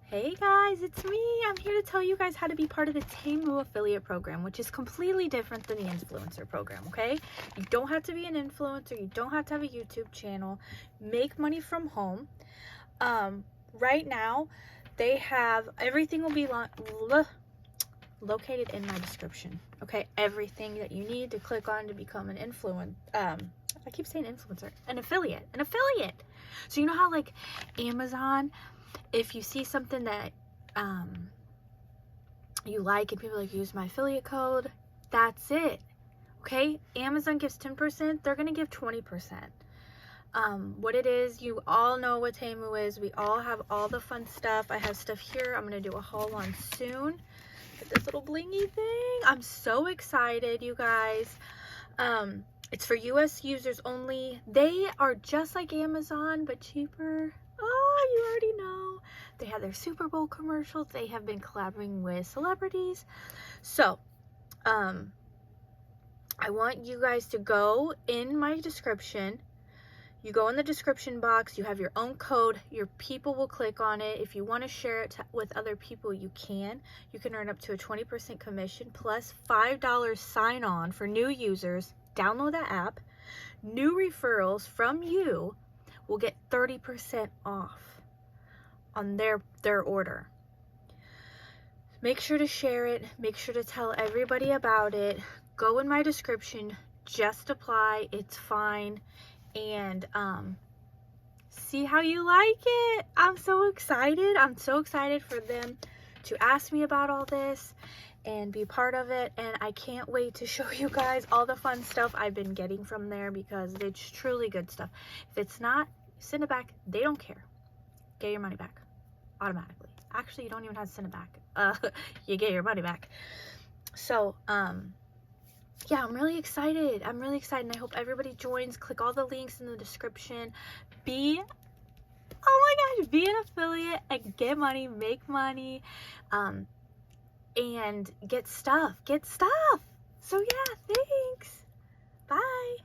Hey guys, it's me. I'm here to tell you guys how to be part of the Temu affiliate program, which is completely different than the influencer program, okay? You don't have to be an influencer. You don't have to have a YouTube channel. Make money from home. Right now, they have, everything will be located in my description, okay? Everything that you need to click on to become an I keep saying influencer, an affiliate. So you know how like Amazon, if you see something that you like and people like use my affiliate code, that's it, okay? Amazon gives 10%, they're gonna give 20%. What it is, you all know what Temu is. We all have all the fun stuff. I have stuff here I'm gonna do a haul on soon with this little blingy thing. I'm so excited, you guys. It's for US users only. They are just like Amazon but cheaper. Oh, you already know. They have their Super Bowl commercials. They have been collaborating with celebrities. So, I want you guys to go in my description. You go in the description box. You have your own code. Your people will click on it. If you want to share it with other people, you can. You can earn up to a 20% commission plus $5 sign-on for new users. Download that app. New referrals from you will get 30% off on their order. Make sure to share it. Make sure to tell everybody about it. Go in my description. Just apply. It's fine. And see how you like it. I'm so excited. I'm so excited for them to ask me about all this and be part of it, and I can't wait to show you guys all the fun stuff I've been getting from there because it's truly good stuff. If it's not, send it back. They don't care. Get your money back automatically. Actually, you don't even have to send it back. You get your money back. So yeah, I'm really excited. I'm really excited, and I hope everybody joins. Click all the links in the description. Oh my gosh, be an affiliate and get money, make money, and get stuff. So yeah, thanks. Bye.